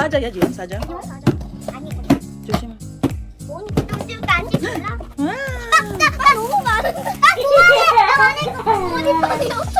사자야 지금 사자. 이거 사자. 아니 조심해. 뭔 뚱뚱도 안 찍을라? 나 너무 많은데. 나 좋아해. 나 많이 많이 없어.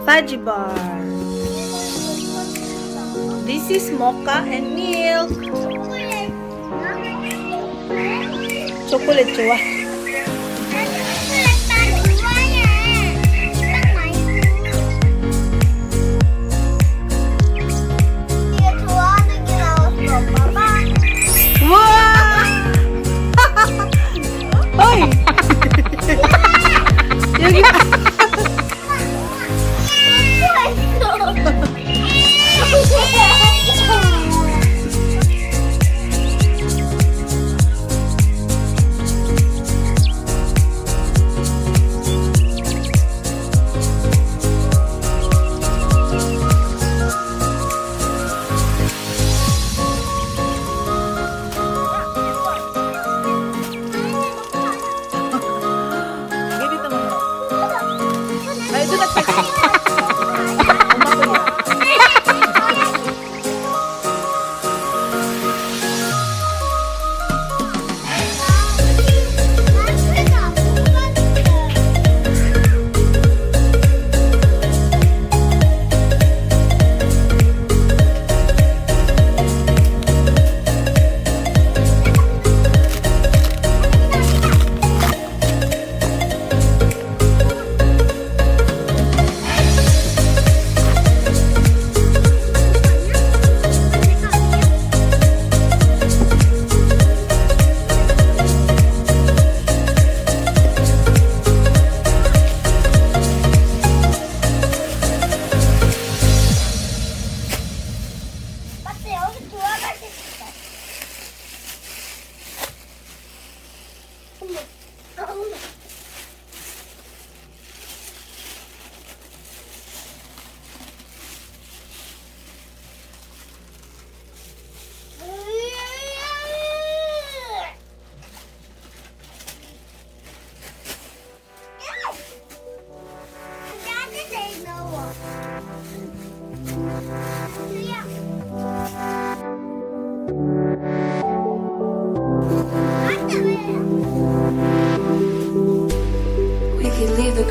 Fudgy bar. This is mocha and milk. Chocolate 좋아. 어이. 여기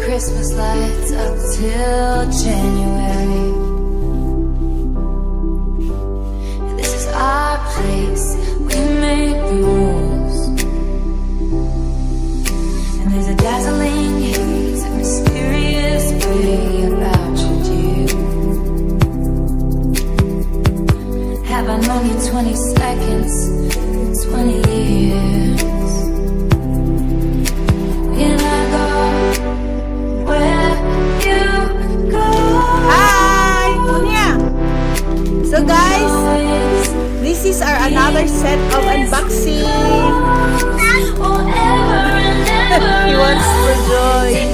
Christmas lights up till January. This is our place, we make the rules. And there's a dazzling haze, a mysterious way about you, dear. Have I known you 20 seconds, 20 years? Can I go where you go? Hi, Tonya. So guys, this is our another set of unboxing. He wants to join.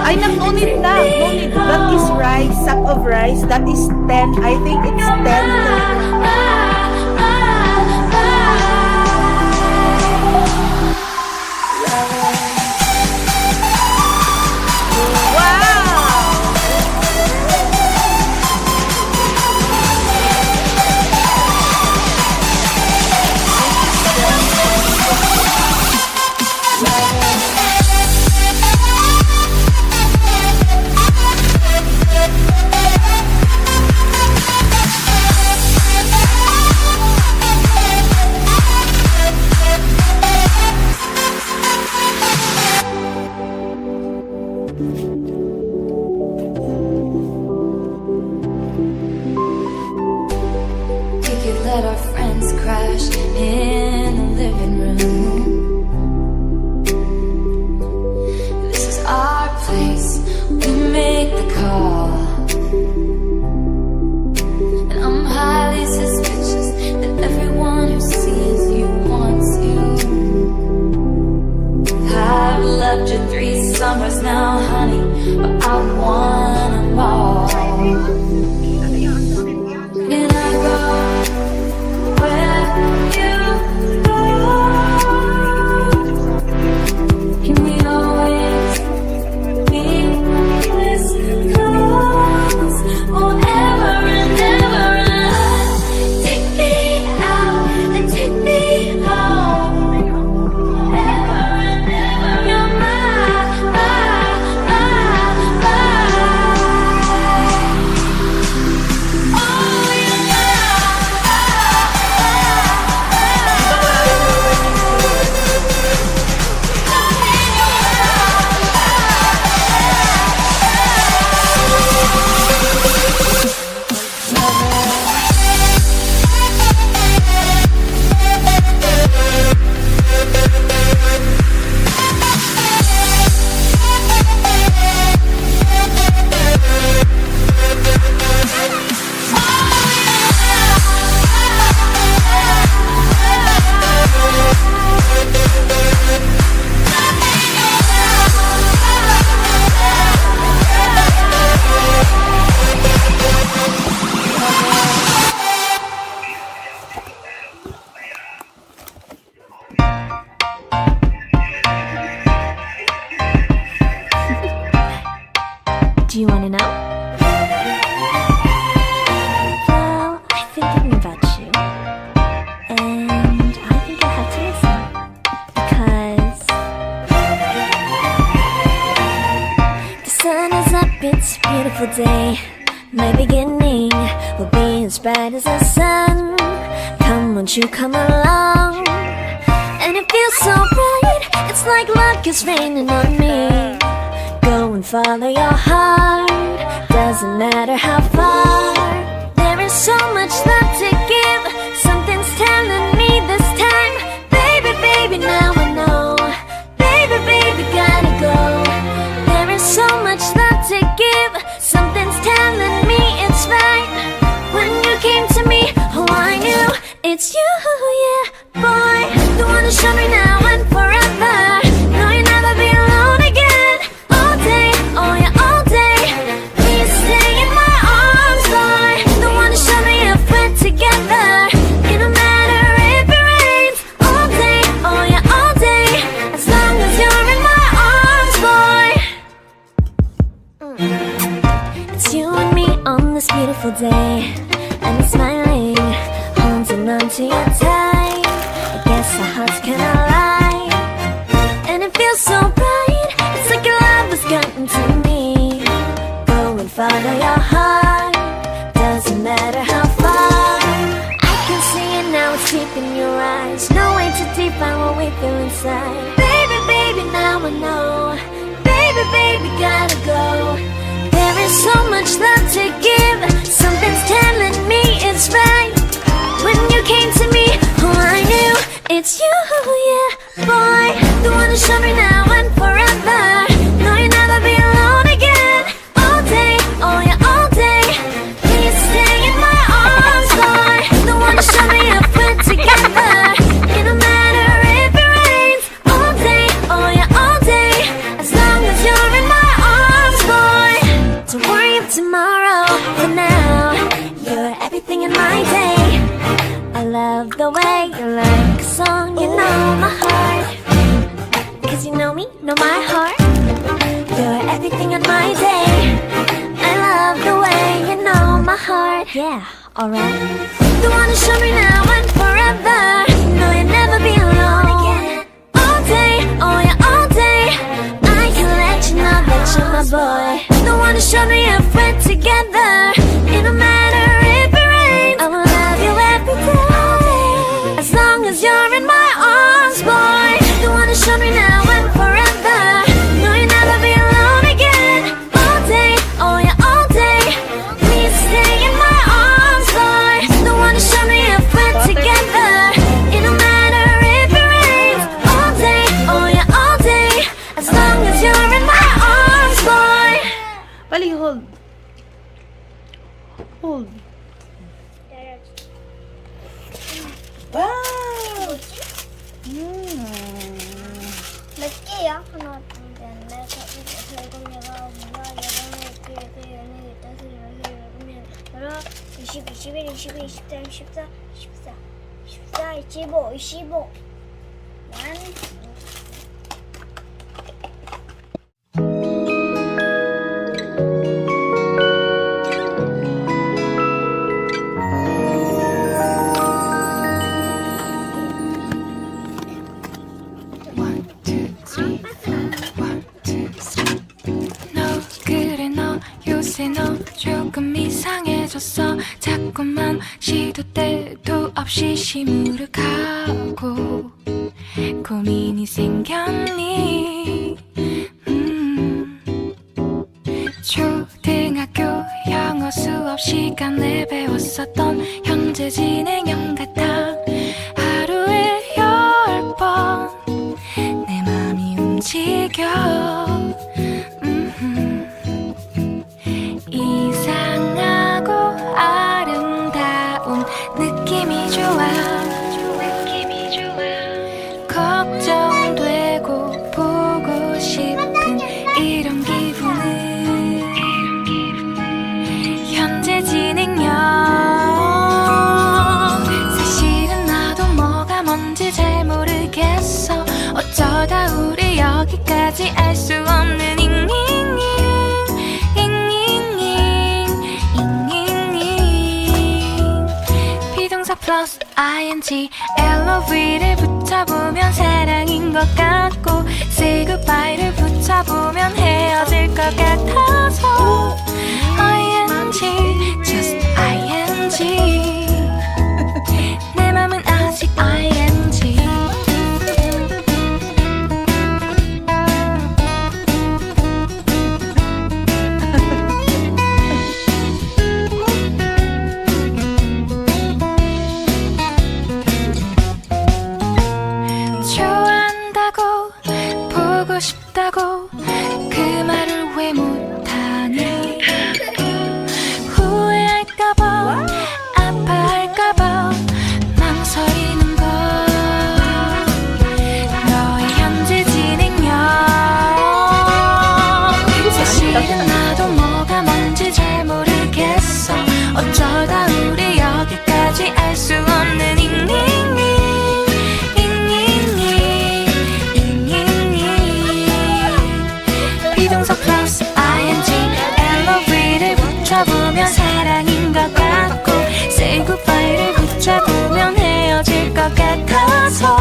Ay, no need na. No need. That is rice. Sack of rice. That is 10. I think it's 10 kilograms. We could let our friends crash in the living room. This is our place, we make the call. And I'm highly suspicious that everyone who sees you wants you. I've loved you 3 summers now, honey, but I want 'em all. And I go where you go. Can we always be this close? Forever and ever. Take me out and take me home. Forever and ever. You're Do you want to know? Well, I've been thinking about you, and I think you'll have to listen, because the sun is up, it's a beautiful day. My beginning will be as bright as the sun. Come, won't you come along? And it feels so bright, it's like luck is raining on me. Go and follow your heart, doesn't matter how far. There is so much love to give, something's telling me this time. Baby, baby, now I know. Baby, baby, gotta go. There is so much love to give, something's telling me it's right. When you came to me, oh, I knew it's you, yeah, boy. The one to show me now and forever. No, you'll never be alone again. All day, oh yeah, all day. Please stay in my arms, boy. The one to show me if we're together. It don't matter if it rains. All day, oh yeah, all day. As long as you're in my arms, boy. It's you and me on this beautiful day, and it's smiling, holding on to your tight. I guess our hearts cannot lie, and it feels so bright. It's like your love has gotten to me. Go and follow your heart, doesn't matter how far. I can see it now, it's deep in your eyes. No way to define what we feel inside. Baby, baby, now I know. Baby, baby, gotta go. There is so much love to give, something's telling me it's right. When you came to me, oh, I knew it's you, yeah, boy. The one to show me now and forever. No, you'll never be alone again. All day, oh yeah, all day. Please stay in my arms, boy. The one to show me if we're together. It don't matter if it rains. All day, oh yeah, all day. As long as you're in my arms, boy. Don't worry leave tomorrow. For now, you're everything in my day. I love the way you like a song, you know my heart. Cause you know me, know my heart. You're everything in my day. I love the way you know my heart. Yeah, alright. The one to show me now and forever. No, you'll never be alone again. All day, oh yeah, all day. I can let you know that you're my boy. The one to show me if we're together. It don't matter if it rains, I will love you every day. As long as you're in my arms, boy. The one to show me now and forever. No, you'll never be alone again. All day, oh yeah, all day. Please stay in my arms, boy. The one to show me if we're together. It don't matter if it rains. All day, oh yeah, all day. As long as you're in my arms, boy. Bali, hold. Hold. Wow! 몇 개야? 하나, 둘, 셋, 넷, 다섯, 여섯, 일곱, 여덟, 아홉, 열, 열하나, 열둘, 열넷, 열다섯, 열여섯, 열일곱, 열여덟, 20, 21, 22, 23, 24, 24, 25, 25. 너 그래 너 요새 너 조금 이상해졌어. 자꾸만 시도 때도 없이 시무룩하고 고민이 생겼니? 초등학교 영어 수업 시간에 배웠었던 현재 진행형 같아. 하루에 10번 내 맘이 움직여. 이상하고 아름다운 느낌이 좋아. 걱정되고 보고 싶은 이런 기분은 현재 진행형. 사실은 나도 뭐가 뭔지 잘 모르겠어. 어쩌다 우리 여기까지 알 수 없는 비동사 플러스 ing LOV를 붙여보면 사랑인 것 같고 say goodbye를 붙여보면 헤어질 것 같아서 ing just ing 내 맘은 아직 ing. 좋아한다고 보고 싶다고 그 말을 왜 못하니? 후회할까봐 아파할까봐 망설이는 걸. 너의 현재 진행형. 사실은 나도 뭐가 뭔지 잘 모르겠어. 어쩌다 우리 여기까지 알 수 없는 비동사 플러스 ing LOV를 붙여보면 사랑인 것 같고 say goodbye를 붙여보면 헤어질 것 같아서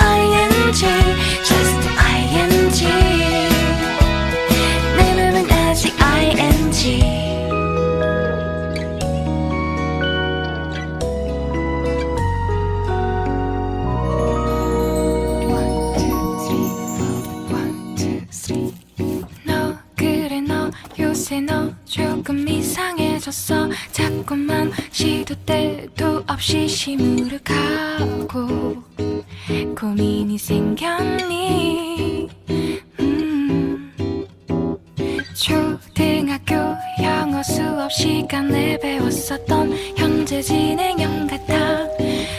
ing just ing 내 맘은 아직 ing. 너 그래 너 요새 너 조금 이상해졌어. 자꾸만 시도 때도 없이 시무룩하고 고민이 생겼니? 초등학교 영어 수업 시간에 배웠었던 현재 진행형 같아.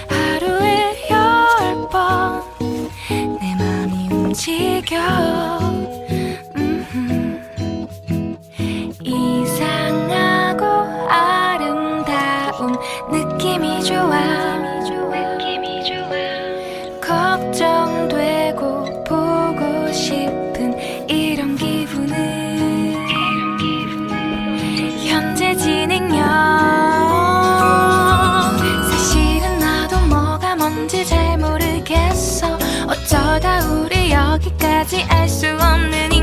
하루에 10번 내 맘이 움직여. 이상 느낌이 좋아 걱정되고 보고 싶은 이런 기분은 현재 진행형 사실은 나도 뭐가 뭔지 잘 모르겠어 어쩌다 우리 여기까지 알 수 없는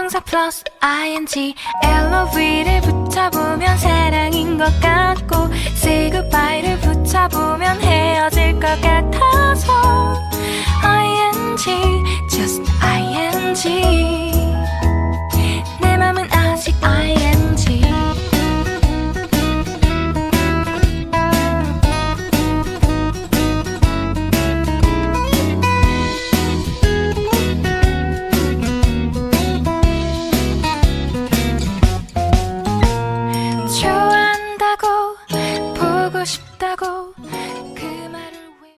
비동사 플러스 ing LOV를 붙여보면 사랑인 것 같고 Say goodbye